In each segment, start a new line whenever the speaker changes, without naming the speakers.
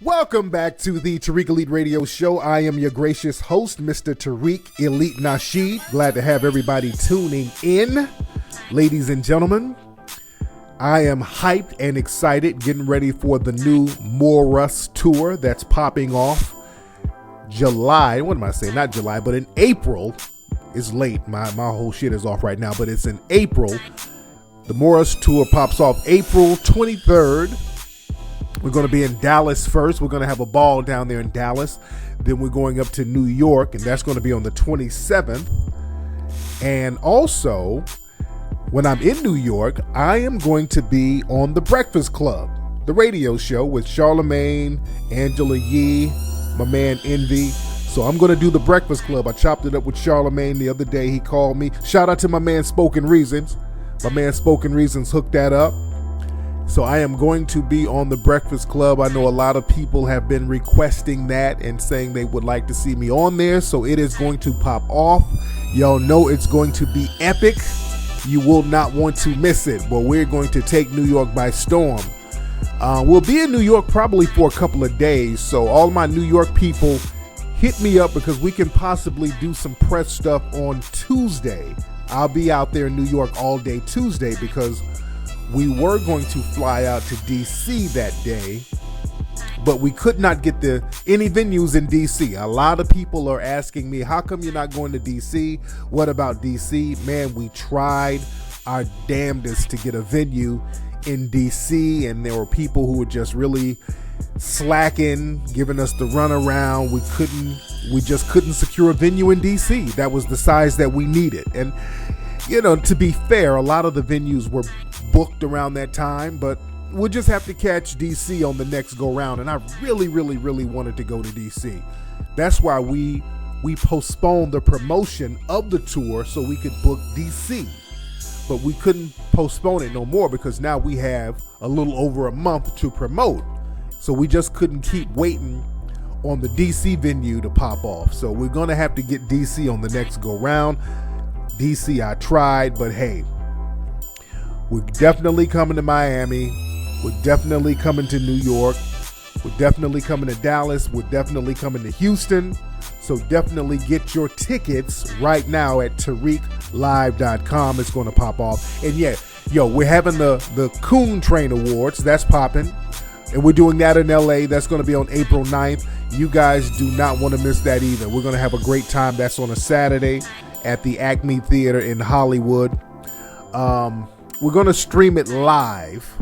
Welcome back to the Tariq Elite Radio Show. I am your gracious host, Mr. Tariq Elite Nasheed. Glad to have everybody tuning in. Ladies and gentlemen, I am hyped and excited, getting ready for the new More Us tour that's popping off July. What am I saying? Not July, but in April. It's late. My whole shit is off right now, but it's in April. The More Us tour pops off April 23rd. We're going to be in Dallas first. We're going to have a ball down there in Dallas. Then we're going up to New York, and that's going to be on the 27th. And also, when I'm in New York, I am going to be on The Breakfast Club, the radio show with Charlamagne, Angela Yee, my man Envy. So I'm going to do The Breakfast Club. I chopped it up with Charlamagne the other day. He called me. Shout out to my man Spoken Reasons. My man Spoken Reasons hooked that up. So I am going to be on The Breakfast Club. I know a lot of people have been requesting that and saying they would like to see me on there. So it is going to pop off. Y'all know it's going to be epic. You will not want to miss it. But we're going to take New York by storm. We'll be in New York probably for a couple of days. So all my New York people, hit me up because we can possibly do some press stuff on Tuesday. I'll be out there in New York all day Tuesday because we were going to fly out to DC that day, but we could not get any venues in DC. A lot of people are asking me, how come you're not going to DC? What about DC? Man, we tried our damnedest to get a venue in DC, and there were people who were just really slacking, giving us the runaround. We just couldn't secure a venue in DC. That was the size that we needed. And, you know, to be fair, a lot of the venues were booked around that time, but we'll just have to catch DC on the next go round. And I really wanted to go to DC. That's why we postponed the promotion of the tour so we could book DC. But we couldn't postpone it no more because now we have a little over a month to promote. So we just couldn't keep waiting on the DC venue to pop off. So we're going to have to get DC on the next go round. DC, I tried, but hey, we're definitely coming to Miami. We're definitely coming to New York. We're definitely coming to Dallas. We're definitely coming to Houston. So definitely get your tickets right now at TariqLive.com. It's going to pop off. And yeah, we're having the Coon Train Awards. That's popping. And we're doing that in LA. That's going to be on April 9th. You guys do not want to miss that either. We're going to have a great time. That's on a Saturday at the Acme Theater in Hollywood. We're going to stream it live,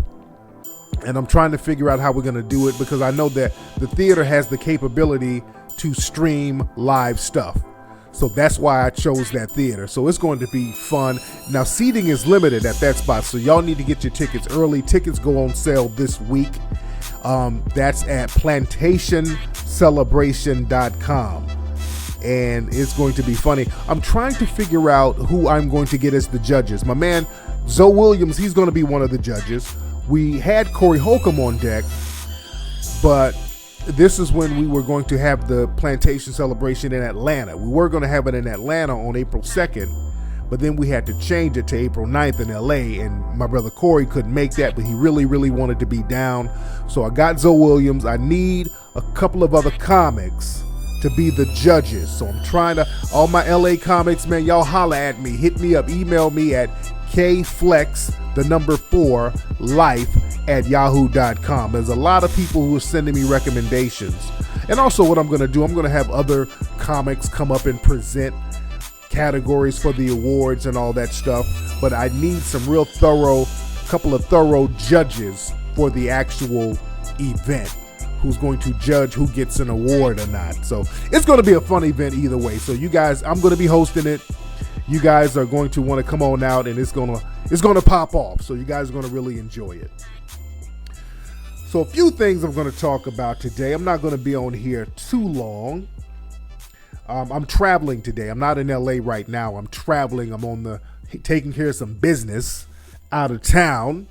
and I'm trying to figure out how we're going to do it because I know that the theater has the capability to stream live stuff. So that's why I chose that theater. So it's going to be fun. Now, seating is limited at that spot, so y'all need to get your tickets early. Tickets go on sale this week. That's at PlantationCelebration.com. And it's going to be funny. I'm trying to figure out who I'm going to get as the judges. My man, Zoe Williams, he's going to be one of the judges. We had Corey Holcomb on deck, but this is when we were going to have the Plantation celebration in Atlanta. We were going to have it in Atlanta on April 2nd, but then we had to change it to April 9th in LA, and my brother Corey couldn't make that, but he really wanted to be down. So I got Zoe Williams. I need a couple of other comics to be the judges. So I'm trying to, all my LA comics, man, y'all holla at me. Hit me up. Email me at kflex4life@yahoo.com. There's a lot of people who are sending me recommendations. And also what I'm going to do, I'm going to have other comics come up and present categories for the awards and all that stuff. But I need some real couple of thorough judges for the actual event who's going to judge who gets an award or not. So it's going to be a fun event either way. So you guys, I'm going to be hosting it. You guys are going to want to come on out, and it's going to pop off. So you guys are going to really enjoy it. So a few things I'm going to talk about today. I'm not going to be on here too long. I'm traveling today. I'm not in LA right now. I'm traveling. I'm taking care of some business out of town.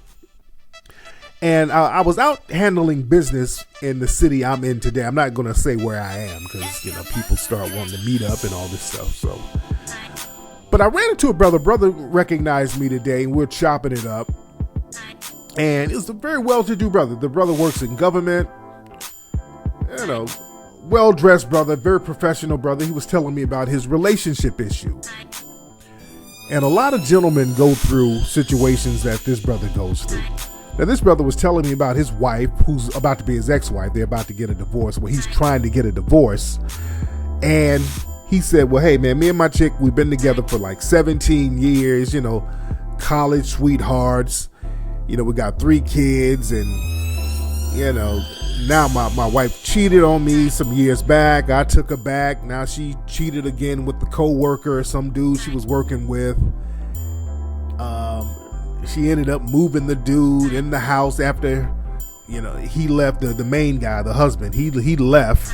And I was out handling business in the city I'm in today. I'm not going to say where I am because, people start wanting to meet up and all this stuff. So, but I ran into a brother. Brother recognized me today, and we're chopping it up. And it's a very well-to-do brother. The brother works in government. well-dressed brother, very professional brother. He was telling me about his relationship issue. And a lot of gentlemen go through situations that this brother goes through. Now, this brother was telling me about his wife, who's about to be his ex-wife. They're about to get a divorce. Well, he's trying to get a divorce. And he said, well, hey, man, me and my chick, we've been together for like 17 years, college sweethearts. We got 3 kids. And, now my wife cheated on me some years back. I took her back. Now she cheated again with the co-worker, some dude she was working with. She ended up moving the dude in the house after, he left, the main guy, the husband, he left.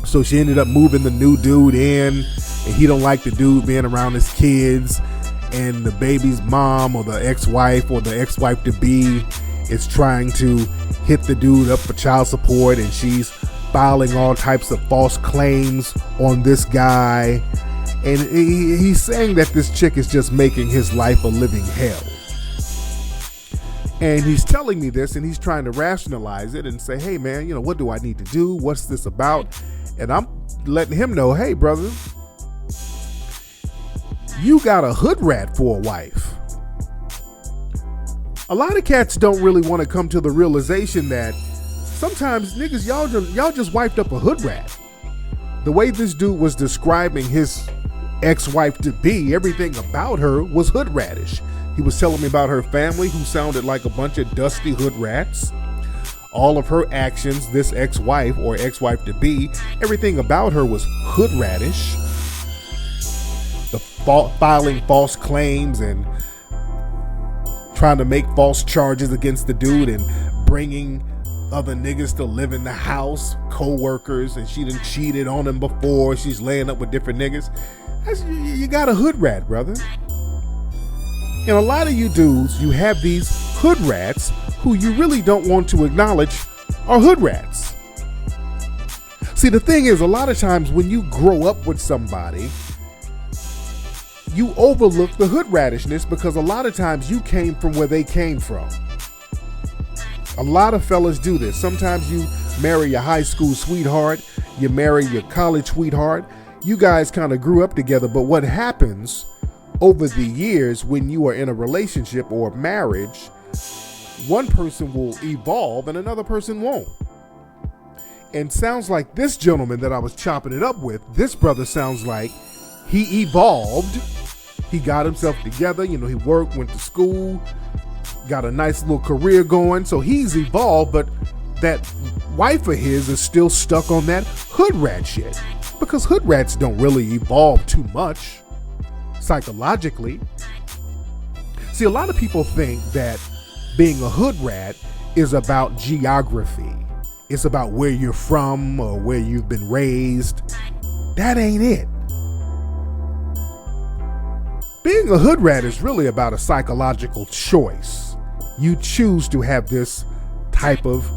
So she ended up moving the new dude in, and he don't like the dude being around his kids. And the baby's mom or the ex-wife or the ex-wife to be is trying to hit the dude up for child support, and she's filing all types of false claims on this guy. And he's saying that this chick is just making his life a living hell. And he's telling me this, and he's trying to rationalize it and say, hey, man, what do I need to do? What's this about? And I'm letting him know, hey, brother, you got a hood rat for a wife. A lot of cats don't really want to come to the realization that sometimes niggas, y'all just wiped up a hood rat. The way this dude was describing his ex-wife to be, everything about her was hood ratish. He was telling me about her family, who sounded like a bunch of dusty hood rats. All of her actions, this ex-wife or ex-wife to be, everything about her was hood ratish. The filing false claims and trying to make false charges against the dude and bringing other niggas to live in the house, co-workers, and she done cheated on him before. She's laying up with different niggas. You got a hood rat, brother. And a lot of you dudes, you have these hood rats who you really don't want to acknowledge are hood rats. See, the thing is, a lot of times when you grow up with somebody, you overlook the hood ratishness because a lot of times you came from where they came from. A lot of fellas do this. Sometimes you marry your high school sweetheart, you marry your college sweetheart. You guys kind of grew up together, but what happens over the years when you are in a relationship or marriage, one person will evolve and another person won't. And sounds like this gentleman that I was chopping it up with, this brother sounds like he evolved. He got himself together, he worked, went to school, got a nice little career going. So he's evolved, but that wife of his is still stuck on that hood rat shit. Because hood rats don't really evolve too much psychologically. See, a lot of people think that being a hood rat is about geography. It's about where you're from or where you've been raised. That ain't it. Being a hood rat is really about a psychological choice. You choose to have this type of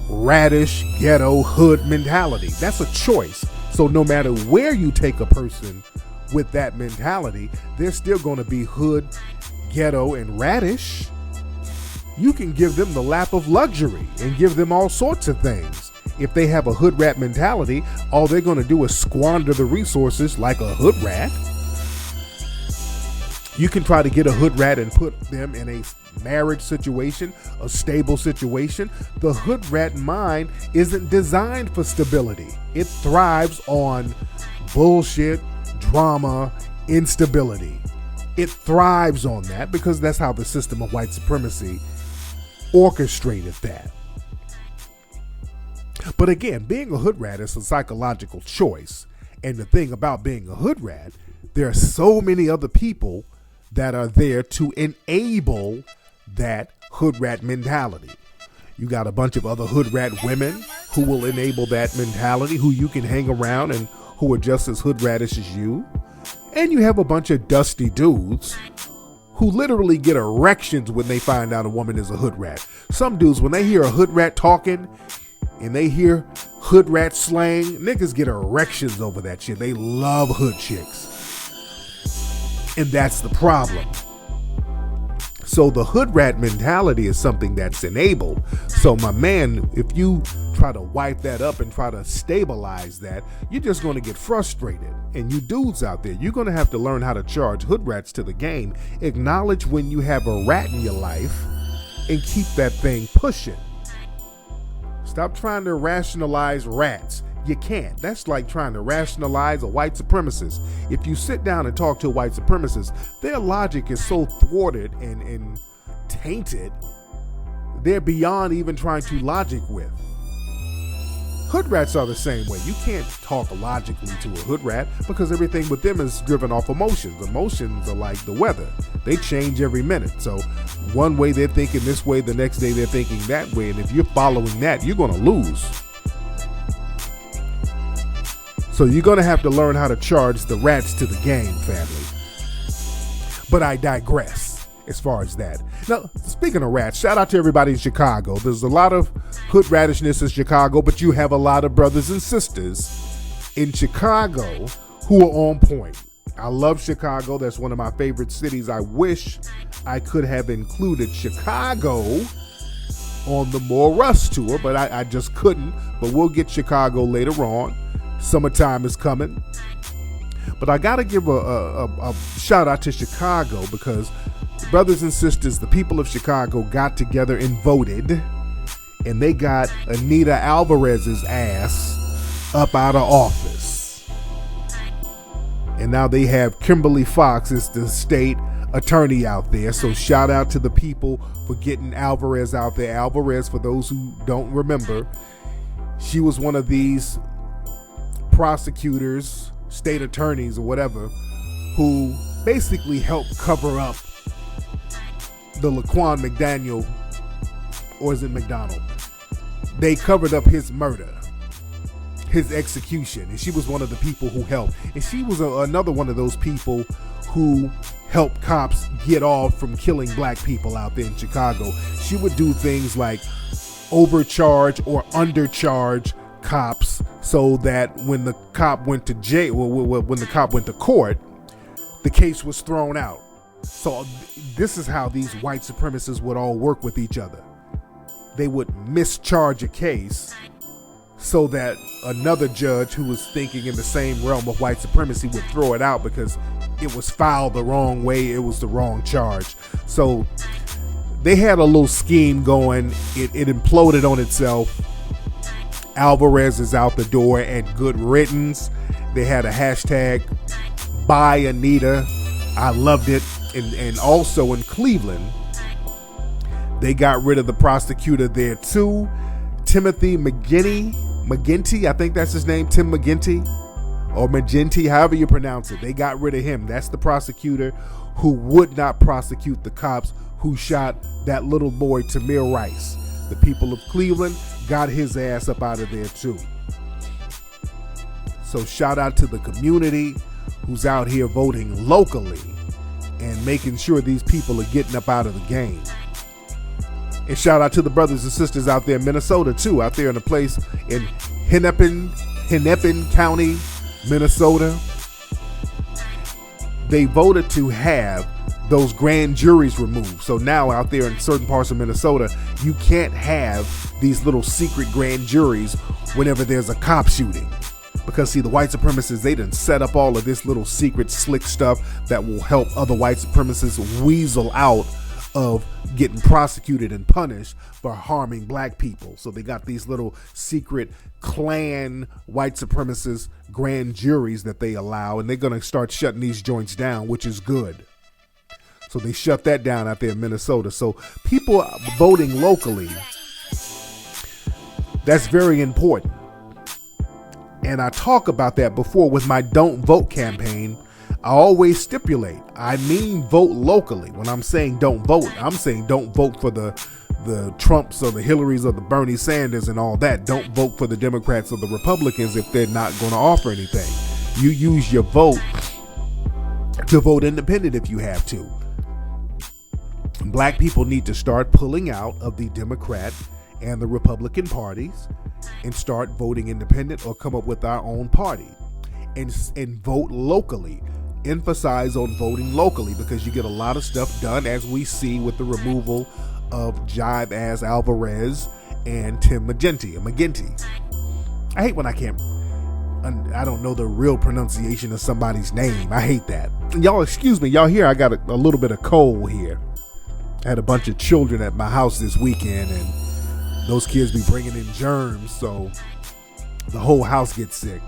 radish, ghetto, hood mentality. That's a choice. So no matter where you take a person with that mentality, they're still going to be hood, ghetto, and radish. You can give them the lap of luxury and give them all sorts of things. If they have a hood rat mentality, all they're going to do is squander the resources like a hood rat. You can try to get a hood rat and put them in a marriage situation, a stable situation. The hood rat mind isn't designed for stability. It thrives on bullshit, drama, instability. It thrives on that because that's how the system of white supremacy orchestrated that. But again, being a hood rat is a psychological choice. And the thing about being a hood rat, there are so many other people that are there to enable that hood rat mentality. You got a bunch of other hood rat women who will enable that mentality, who you can hang around and who are just as hood ratish as you. And you have a bunch of dusty dudes who literally get erections when they find out a woman is a hood rat. Some dudes, when they hear a hood rat talking and they hear hood rat slang, niggas get erections over that shit. They love hood chicks. And that's the problem. So the hood rat mentality is something that's enabled. So my man, if you try to wipe that up and try to stabilize that, you're just going to get frustrated. And you dudes out there, you're going to have to learn how to charge hood rats to the game. Acknowledge when you have a rat in your life and keep that thing pushing. Stop trying to rationalize rats. You can't. That's like trying to rationalize a white supremacist. If you sit down and talk to a white supremacist, their logic is so thwarted and tainted, they're beyond even trying to logic with. Hood rats are the same way. You can't talk logically to a hood rat because everything with them is driven off emotions. Emotions are like the weather. They change every minute. So one way they're thinking this way, the next day they're thinking that way. And if you're following that, you're going to lose. So you're going to have to learn how to charge the rats to the game, family. But I digress as far as that. Now, speaking of rats, shout out to everybody in Chicago. There's a lot of hood ratishness in Chicago, but you have a lot of brothers and sisters in Chicago who are on point. I love Chicago. That's one of my favorite cities. I wish I could have included Chicago on the More Russ tour, but I just couldn't. But we'll get Chicago later on. Summertime is coming. But I got to give a shout out to Chicago because brothers and sisters, the people of Chicago got together and voted, and they got Anita Alvarez's ass up out of office. And now they have Kimberly Fox as the state attorney out there. So shout out to the people for getting Alvarez out there. Alvarez, for those who don't remember, she was one of these prosecutors, state attorneys or whatever, who basically helped cover up the Laquan McDaniel, or is it McDonald? They covered up his murder, his execution, and she was one of the people who helped. And she was another one of those people who helped cops get off from killing black people out there in Chicago. She would do things like overcharge or undercharge cops so that when the cop went to jail, when the cop went to court, the case was thrown out. So this is how these white supremacists would all work with each other. They would mischarge a case so that another judge who was thinking in the same realm of white supremacy would throw it out because it was filed the wrong way, it was the wrong charge. So they had a little scheme going. It imploded on itself. Alvarez is out the door and good riddance. They had a hashtag Buy Anita. I loved it. And also in Cleveland, they got rid of the prosecutor there too. Timothy McGinty, I think that's his name, Tim McGinty or Magenti, however you pronounce it. They got rid of him. That's the prosecutor who would not prosecute the cops who shot that little boy Tamir Rice. The people of Cleveland got his ass up out of there too. So shout out to the community who's out here voting locally and making sure these people are getting up out of the game. And shout out to the brothers and sisters out there in Minnesota too, out there in a place in Hennepin County, Minnesota. They voted to have those grand juries removed. So now out there in certain parts of Minnesota, you can't have these little secret grand juries whenever there's a cop shooting. Because see, the white supremacists, they done set up all of this little secret slick stuff that will help other white supremacists weasel out of getting prosecuted and punished for harming black people. So they got these little secret Klan white supremacist grand juries that they allow, and they're going to start shutting these joints down, which is good. So they shut that down out there in Minnesota. So people voting locally, that's very important. And I talk about that before with my Don't Vote campaign. I always stipulate, I mean vote locally. When I'm saying don't vote, I'm saying don't vote for the Trumps or the Hillarys or the Bernie Sanders and all that. Don't vote for the Democrats or the Republicans if they're not going to offer anything. You use your vote to vote independent if you have to. Black people need to start pulling out of the Democrat and the Republican parties and start voting independent or come up with our own party and vote locally. emphasize on voting locally because you get a lot of stuff done, as we see with the removal of Jive As Alvarez and Tim McGinty. I hate when I don't know the real pronunciation of somebody's name. I hate that. And y'all excuse me, y'all hear I got a little bit of cold here. I had a bunch of children at my house this weekend, and those kids be bringing in germs, so the whole house gets sick.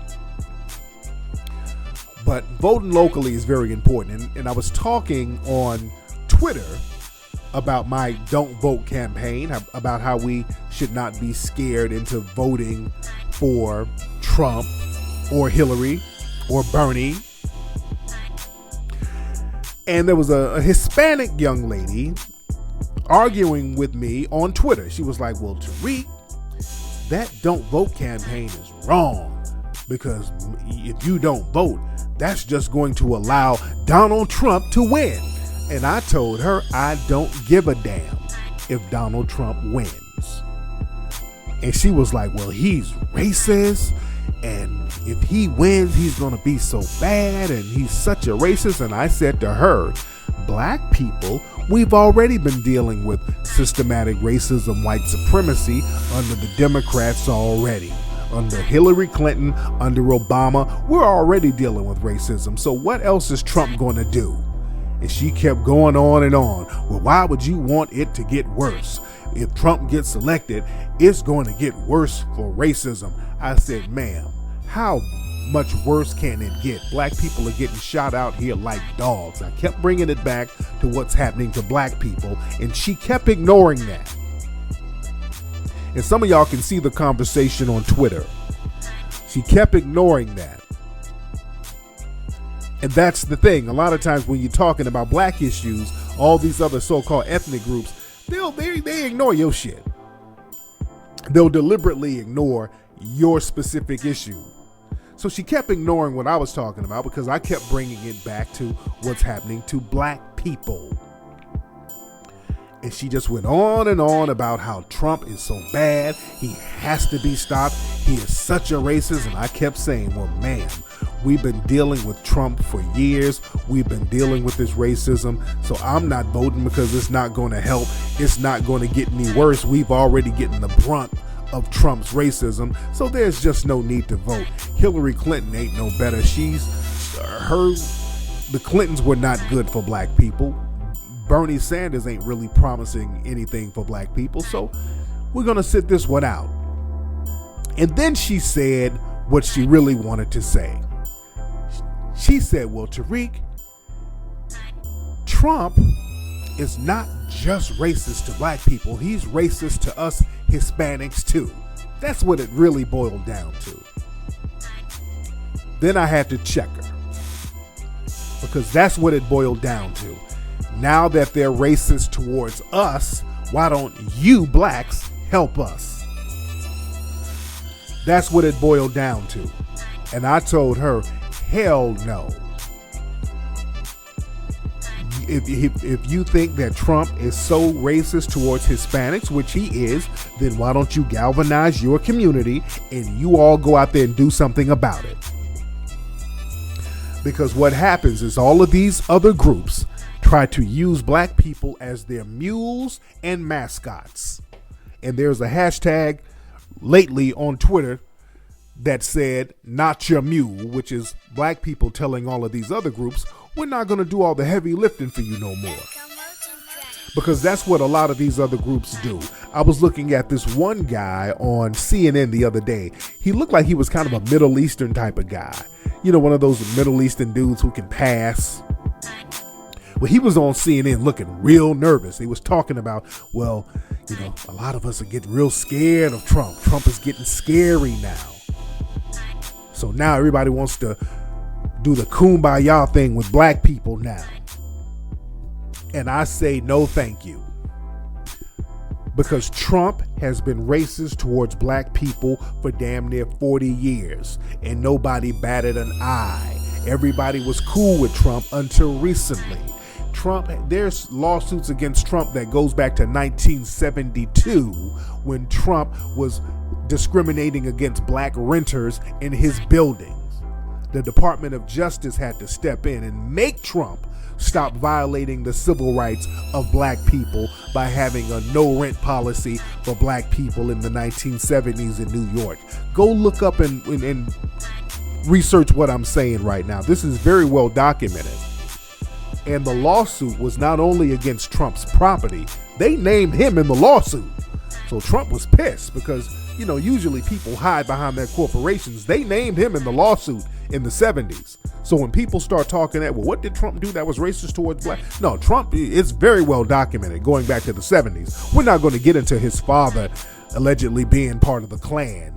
But voting locally is very important. And I was talking on Twitter about my Don't Vote campaign, about how we should not be scared into voting for Trump or Hillary or Bernie. And there was a Hispanic young lady arguing with me on Twitter. She was like, well, Tariq, that Don't Vote campaign is wrong, because if you don't vote, that's just going to allow Donald Trump to win. And I told her I don't give a damn if Donald Trump wins. And she was like, well, he's racist, and if he wins, he's going to be so bad, and he's such a racist. And I said to her, black people, we've already been dealing with systematic racism, white supremacy under the Democrats already. Under Hillary Clinton, under Obama, we're already dealing with racism. So what else is Trump going to do? And she kept going on and on. Well, why would you want it to get worse? If Trump gets elected, it's going to get worse for racism. I said, ma'am, how much worse can it get? Black people are getting shot out here like dogs. I kept bringing it back to what's happening to black people, and she kept ignoring that. And some of y'all can see the conversation on Twitter. She kept ignoring that. And that's the thing. A lot of times when you're talking about black issues, all these other so-called ethnic groups, they ignore your shit. They'll deliberately ignore your specific issue. So she kept ignoring what I was talking about because I kept bringing it back to what's happening to black people. And she just went on and on about how Trump is so bad. He has to be stopped. He is such a racist. And I kept saying, well, ma'am, we've been dealing with Trump for years. We've been dealing with this racism. So I'm not voting because it's not going to help. It's not going to get any worse. We've already gotten the brunt of Trump's racism. So there's just no need to vote. Hillary Clinton ain't no better. The Clintons were not good for black people. Bernie Sanders ain't really promising anything for black people, so we're going to sit this one out. And then she said what she really wanted to say. She said, well, Tariq, Trump is not just racist to black people. He's racist to us Hispanics, too. That's what it really boiled down to. Then I had to check her, because that's what it boiled down to. Now that they're racist towards us, why don't you blacks help us? That's what it boiled down to. And I told her, hell no. If you think that Trump is so racist towards Hispanics, which he is, then why don't you galvanize your community and you all go out there and do something about it? Because what happens is all of these other groups try to use black people as their mules and mascots. And there's a hashtag lately on Twitter that said, not your mule, which is black people telling all of these other groups, we're not going to do all the heavy lifting for you no more. Because that's what a lot of these other groups do. I was looking at this one guy on CNN the other day. He looked like he was kind of a Middle Eastern type of guy. You know, one of those Middle Eastern dudes who can pass. Well, he was on CNN looking real nervous. He was talking about, well, you know, a lot of us are getting real scared of Trump. Trump is getting scary now. So now everybody wants to do the kumbaya thing with black people now. And I say no thank you. Because Trump has been racist towards black people for damn near 40 years. And nobody batted an eye. Everybody was cool with Trump until recently. There's lawsuits against Trump that goes back to 1972 when Trump was discriminating against black renters in his buildings. The Department of Justice had to step in and make Trump stop violating the civil rights of black people by having a no rent policy for black people in the 1970s in New York. Go look up and research what I'm saying right now. This is very well documented. And the lawsuit was not only against Trump's property, they named him in the lawsuit. So Trump was pissed because, you know, usually people hide behind their corporations. They named him in the lawsuit in the 70s. So when people start talking that, well, what did Trump do that was racist towards black? No, Trump, it's very well documented going back to the 70s. We're not going to get into his father allegedly being part of the Klan,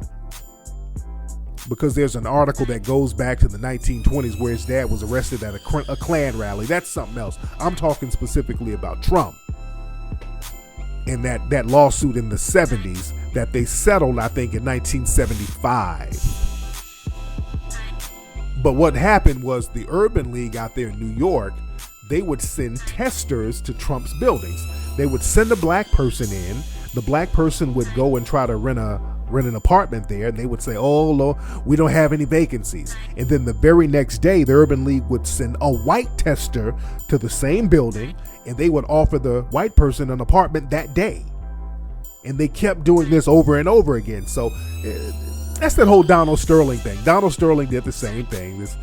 because there's an article that goes back to the 1920s where his dad was arrested at a Klan rally. That's something else. I'm talking specifically about Trump and that lawsuit in the 70s that they settled, I think, in 1975. But what happened was the Urban League out there in New York, they would send testers to Trump's buildings. They would send a black person in. The black person would go and try to rent an apartment there, and they would say, oh, Lord, we don't have any vacancies. And then the very next day, the Urban League would send a white tester to the same building, and they would offer the white person an apartment that day. And they kept doing this over and over again. So that's that whole Donald Sterling thing. Donald Sterling did the same thing, this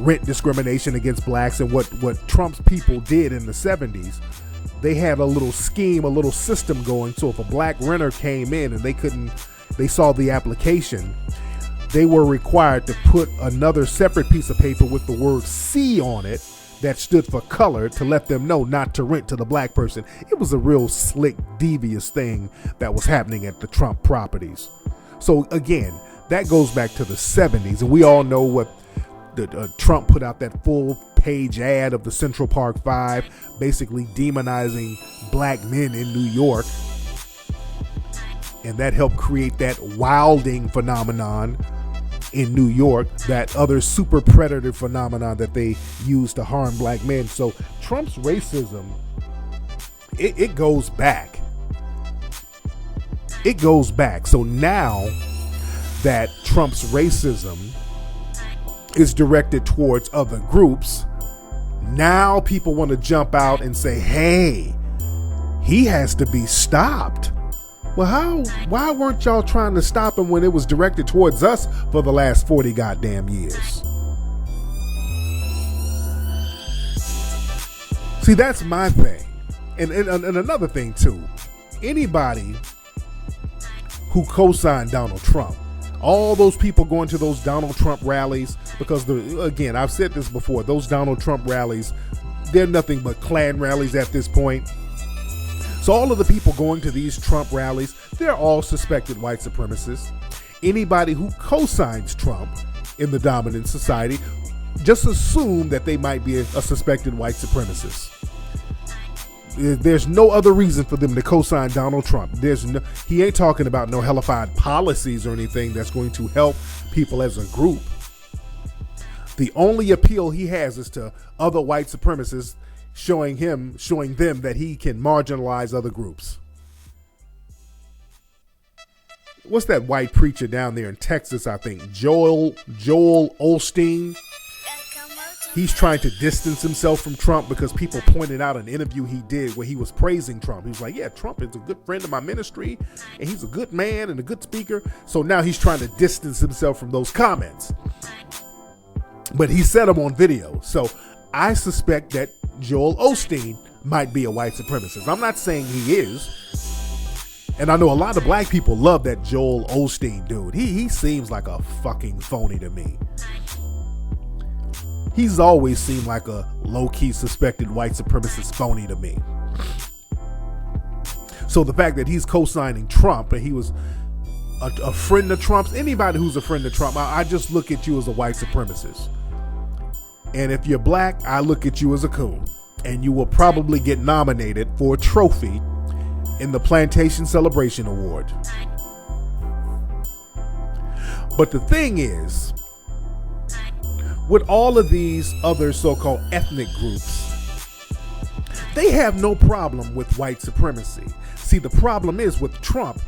rent discrimination against blacks. And what Trump's people did in the 70s, they had a little scheme, a little system going. So if a black renter came in and they saw the application, they were required to put another separate piece of paper with the word C on it that stood for color to let them know not to rent to the black person. It was a real slick, devious thing that was happening at the Trump properties. So again, that goes back to the 70s, and we all know what Trump put out that full-page ad of the Central Park Five, basically demonizing black men in New York, and that helped create that wilding phenomenon in New York, that other super predator phenomenon that they use to harm black men. So Trump's racism, it goes back. It goes back. So now that Trump's racism is directed towards other groups, now people want to jump out and say, hey, he has to be stopped. Well, why weren't y'all trying to stop him when it was directed towards us for the last 40 goddamn years? See, that's my thing. And another thing too, anybody who co-signed Donald Trump, all those people going to those Donald Trump rallies, because again, I've said this before, those Donald Trump rallies, they're nothing but Klan rallies at this point. So all of the people going to these Trump rallies, they're all suspected white supremacists. Anybody who co-signs Trump in the dominant society, just assume that they might be a suspected white supremacist. There's no other reason for them to co-sign Donald Trump. He ain't talking about no hellified policies or anything that's going to help people as a group. The only appeal he has is to other white supremacists, showing them that he can marginalize other groups. What's that white preacher down there in Texas, I think, Joel Osteen? He's trying to distance himself from Trump because people pointed out an interview he did where he was praising Trump. He was like, yeah, Trump is a good friend of my ministry, and he's a good man and a good speaker. So now he's trying to distance himself from those comments. But he said them on video. So I suspect that Joel Osteen might be a white supremacist. I'm not saying he is. And I know a lot of black people love that Joel Osteen dude. He seems like a fucking phony to me. He's always seemed like a low-key suspected white supremacist phony to me. So the fact that he's co-signing Trump and he was a friend of Trump's, anybody who's a friend of Trump, I just look at you as a white supremacist. And if you're black, I look at you as a coon. And you will probably get nominated for a trophy in the Plantation Celebration Award. But the thing is, with all of these other so-called ethnic groups, they have no problem with white supremacy. See, the problem is with Trump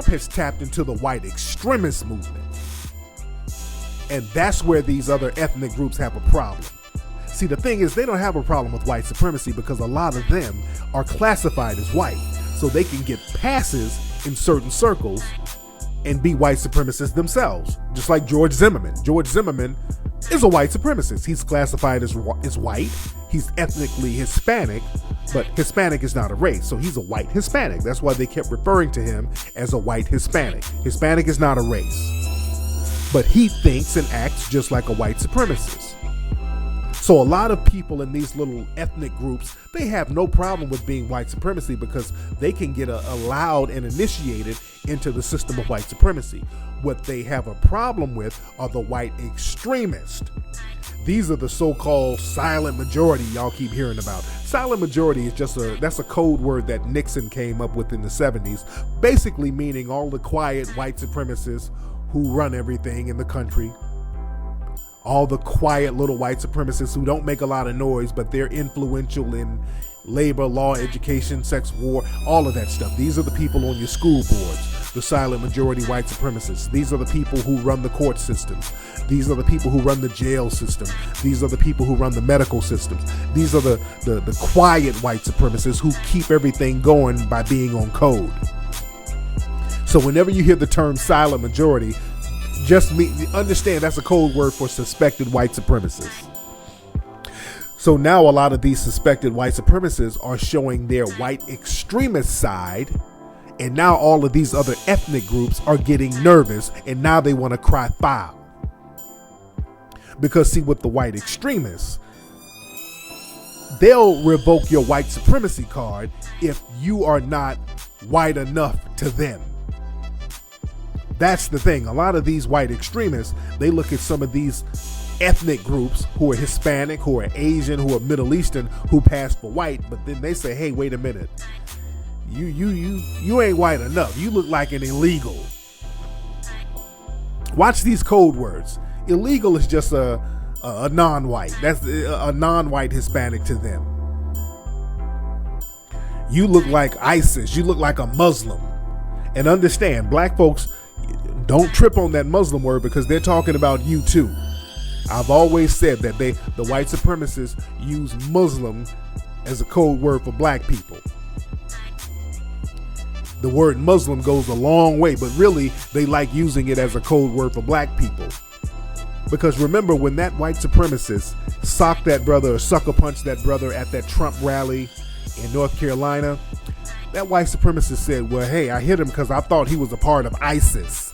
has tapped into the white extremist movement. And that's where these other ethnic groups have a problem. See, the thing is, they don't have a problem with white supremacy because a lot of them are classified as white. So they can get passes in certain circles and be white supremacists themselves. Just like George Zimmerman. George Zimmerman is a white supremacist. He's classified as white. He's ethnically Hispanic, but Hispanic is not a race. So he's a white Hispanic. That's why they kept referring to him as a white Hispanic. Hispanic is not a race. But he thinks and acts just like a white supremacist. So a lot of people in these little ethnic groups, they have no problem with being white supremacy because they can get allowed and initiated into the system of white supremacy. What they have a problem with are the white extremists. These are the so-called silent majority y'all keep hearing about. Silent majority is that's a code word that Nixon came up with in the 70s, basically meaning all the quiet white supremacists who run everything in the country. All the quiet little white supremacists who don't make a lot of noise, but they're influential in labor, law, education, sex, war, all of that stuff. These are the people on your school boards, the silent majority white supremacists. These are the people who run the court systems. These are the people who run the jail system. These are the people who run the medical systems. These are the quiet white supremacists who keep everything going by being on code. So whenever you hear the term silent majority, just understand that's a code word for suspected white supremacists. So now a lot of these suspected white supremacists are showing their white extremist side, and now all of these other ethnic groups are getting nervous, and now they want to cry foul. Because see, with the white extremists, they'll revoke your white supremacy card if you are not white enough to them. That's the thing. A lot of these white extremists, they look at some of these ethnic groups who are Hispanic, who are Asian, who are Middle Eastern, who pass for white, but then they say, hey, wait a minute. You ain't white enough. You look like an illegal. Watch these code words. Illegal is just a non-white. That's a non-white Hispanic to them. You look like ISIS. You look like a Muslim. And understand, black folks, don't trip on that Muslim word because they're talking about you too. I've always said that the white supremacists use Muslim as a code word for black people. The word Muslim goes a long way, but really they like using it as a code word for black people. Because remember when that white supremacist socked that brother or sucker punched that brother at that Trump rally in North Carolina, that white supremacist said, well, hey, I hit him because I thought he was a part of ISIS.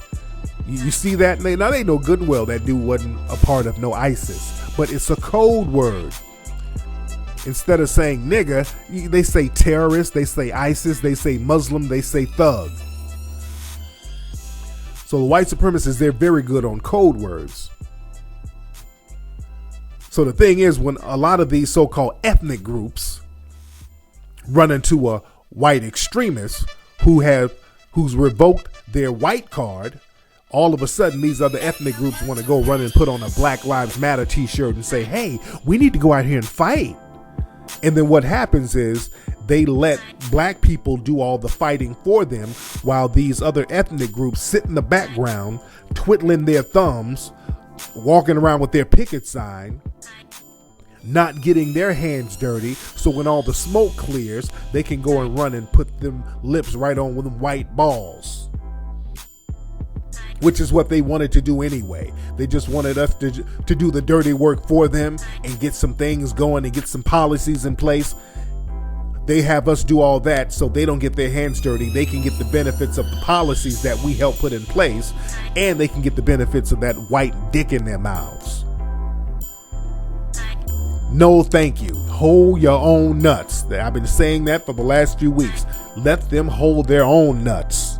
You see that? Now, they know good and well that dude wasn't a part of no ISIS. But it's a code word. Instead of saying nigga, they say terrorist, they say ISIS, they say Muslim, they say thug. So the white supremacists, they're very good on code words. So the thing is, when a lot of these so-called ethnic groups run into a white extremist who's revoked their white card, all of a sudden these other ethnic groups want to go run and put on a Black Lives Matter t-shirt and say, hey, we need to go out here and fight. And then what happens is they let black people do all the fighting for them while these other ethnic groups sit in the background, twiddling their thumbs, walking around with their picket sign, not getting their hands dirty, so when all the smoke clears, they can go and run and put them lips right on with them white balls. Which is what they wanted to do anyway. They just wanted us to do the dirty work for them and get some things going and get some policies in place. They have us do all that so they don't get their hands dirty. They can get the benefits of the policies that we help put in place, and they can get the benefits of that white dick in their mouths. No, thank you. Hold your own nuts. I've been saying that for the last few weeks. Let them hold their own nuts.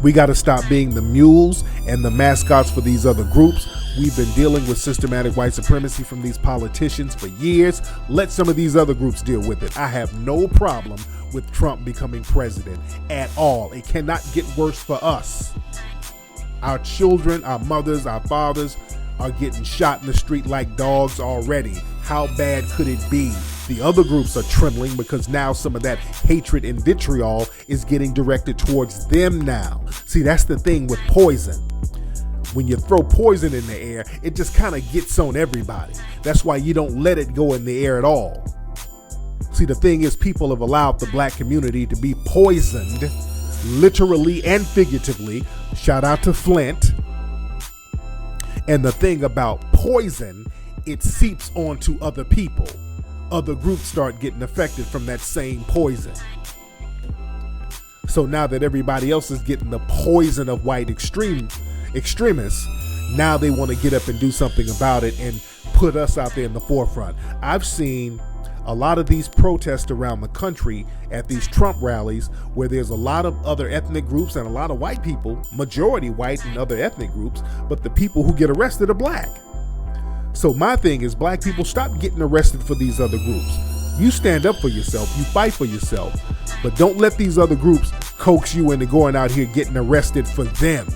We got to stop being the mules and the mascots for these other groups. We've been dealing with systematic white supremacy from these politicians for years. Let some of these other groups deal with it. I have no problem with Trump becoming president at all. It cannot get worse for us. Our children, our mothers, our fathers are getting shot in the street like dogs already. How bad could it be? The other groups are trembling because now some of that hatred and vitriol is getting directed towards them now. See, that's the thing with poison. when you throw poison in the air, it just kind of gets on everybody. That's why you don't let it go in the air at all. See, the thing is, people have allowed the black community to be poisoned, literally and figuratively. Shout out to Flint. And the thing about poison, it seeps onto other people. Other groups start getting affected from that same poison. So now that everybody else is getting the poison of white extremists, now they want to get up and do something about it and put us out there in the forefront. I've seen a lot of these protests around the country at these Trump rallies where there's a lot of other ethnic groups and a lot of white people, majority white and other ethnic groups, but the people who get arrested are black. So my thing is, black people, stop getting arrested for these other groups. You stand up for yourself, you fight for yourself, but don't let these other groups coax you into going out here getting arrested for them.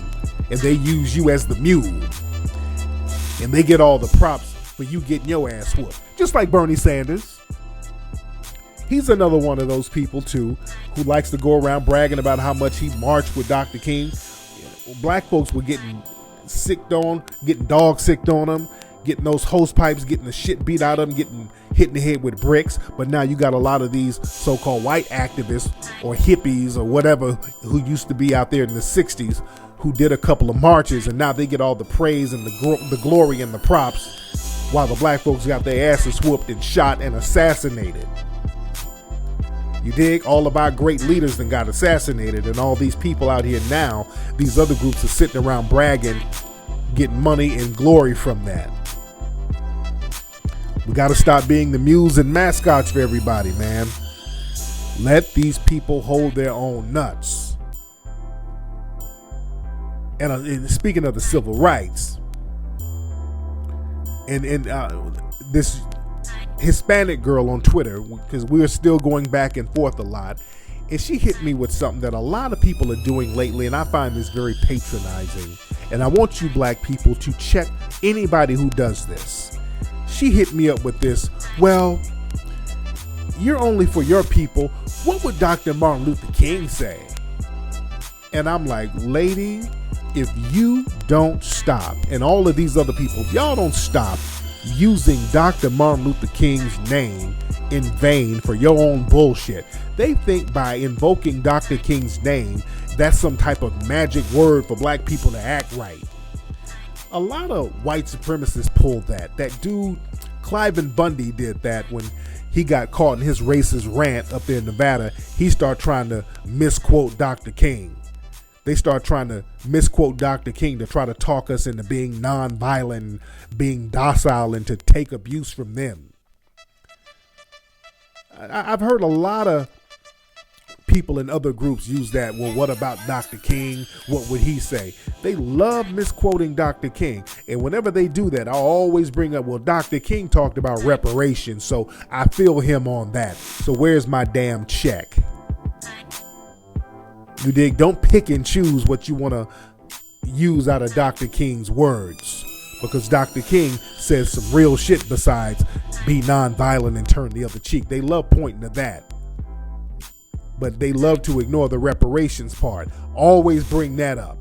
And they use you as the mule. And they get all the props for you getting your ass whooped. Just like Bernie Sanders. He's another one of those people too, who likes to go around bragging about how much he marched with Dr. King. Black folks were getting sicked on, getting dog sicked on them, getting those hose pipes, getting the shit beat out of them, getting hit in the head with bricks. But now you got a lot of these so-called white activists or hippies or whatever who used to be out there in the 60s who did a couple of marches, and now they get all the praise and the glory and the props, while the black folks got their asses whooped and shot and assassinated. You dig? All of our great leaders then got assassinated, and all these people out here now, these other groups are sitting around bragging, getting money and glory from that. We got to stop being the mules and mascots for everybody, man. Let these people hold their own nuts. And speaking of the civil rights, and this Hispanic girl on Twitter, because we're still going back and forth a lot, and she hit me with something that a lot of people are doing lately, and I find this very patronizing. And I want you black people to check anybody who does this. She hit me up with this, well, you're only for your people. What would Dr. Martin Luther King say? And I'm like, lady, if you don't stop, and all of these other people, if y'all don't stop using Dr. Martin Luther King's name in vain for your own bullshit, they think by invoking Dr. King's name, that's some type of magic word for black people to act right. A lot of white supremacists pulled that. That dude, Cliven Bundy, did that when he got caught in his racist rant up there in Nevada. He started trying to misquote Dr. King. They start trying to misquote Dr. King to try to talk us into being nonviolent, being docile, and to take abuse from them. I've heard a lot of people in other groups use that. Well, what about Dr. King? What would he say? They love misquoting Dr. King. And whenever they do that, I'll always bring up, well, Dr. King talked about reparations, so I feel him on that. So where's my damn check? You dig? Don't pick and choose what you want to use out of Dr. King's words, because Dr. King says some real shit besides be nonviolent and turn the other cheek. They love pointing to that, but they love to ignore the reparations part. Always bring that up.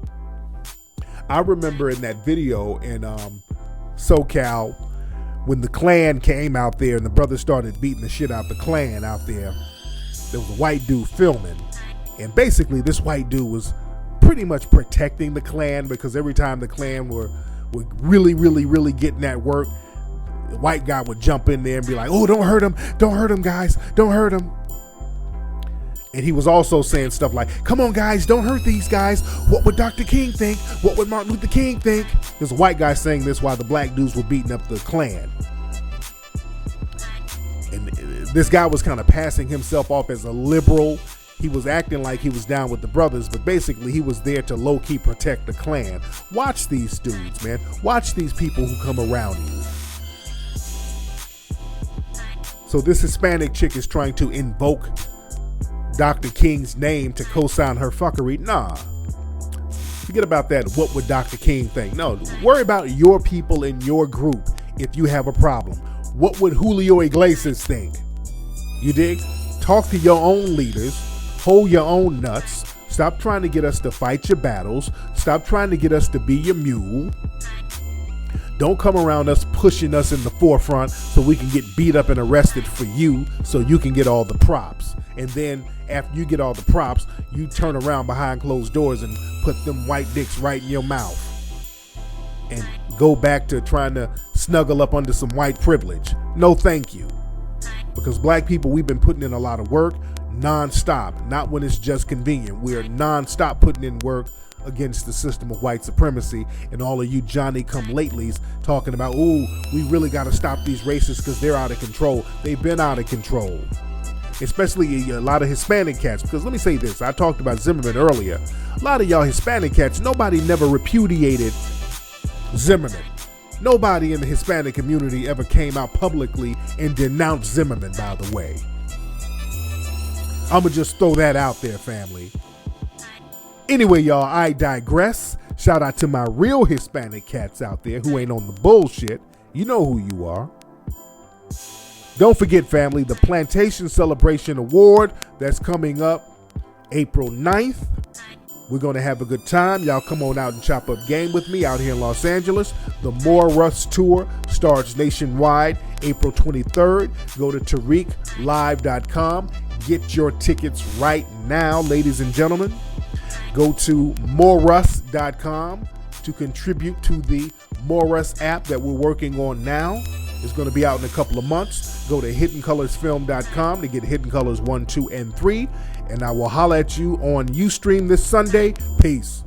I remember in that video in SoCal when the Klan came out there and the brothers started beating the shit out the Klan out there. There was a white dude filming. And basically, this white dude was pretty much protecting the Klan, because every time the Klan were really getting at work, the white guy would jump in there and be like, oh, don't hurt him, guys, don't hurt him. And he was also saying stuff like, come on, guys, don't hurt these guys. What would Dr. King think? What would Martin Luther King think? There's a white guy saying this while the black dudes were beating up the Klan. And this guy was kind of passing himself off as a liberal. He was acting like he was down with the brothers, but basically he was there to low-key protect the Klan. Watch these dudes, man. Watch these people who come around you. So this Hispanic chick is trying to invoke Dr. King's name to co-sign her fuckery. Nah. Forget about that. What would Dr. King think? No, worry about your people in your group if you have a problem. What would Julio Iglesias think? You dig? Talk to your own leaders. Hold your own nuts. Stop trying to get us to fight your battles. Stop trying to get us to be your mule. Don't come around us pushing us in the forefront so we can get beat up and arrested for you so you can get all the props. And then after you get all the props, you turn around behind closed doors and put them white dicks right in your mouth. And go back to trying to snuggle up under some white privilege. No, thank you. Because black people, we've been putting in a lot of work non-stop, not when it's just convenient. We're non-stop putting in work against the system of white supremacy, and all of you Johnny-come-latelys talking about, ooh, we really got to stop these racists because they're out of control. They've been out of control, especially a lot of Hispanic cats. Because let me say this, I talked about Zimmerman earlier. A lot of y'all Hispanic cats, nobody never repudiated Zimmerman. Nobody in the Hispanic community ever came out publicly and denounced Zimmerman, by the way. I'm going to just throw that out there, family. Anyway, y'all, I digress. Shout out to my real Hispanic cats out there who ain't on the bullshit. You know who you are. Don't forget, family, the Plantation Celebration Award that's coming up April 9th. We're going to have a good time. Y'all come on out and chop up game with me out here in Los Angeles. The More Russ Tour starts nationwide April 23rd. Go to TariqLive.com. Get your tickets right now, ladies and gentlemen. Go to moreruss.com to contribute to the More Russ app that we're working on now. It's going to be out in a couple of months. Go to HiddenColorsFilm.com to get Hidden Colors 1, 2, and 3. And I will holler at you on Ustream this Sunday. Peace.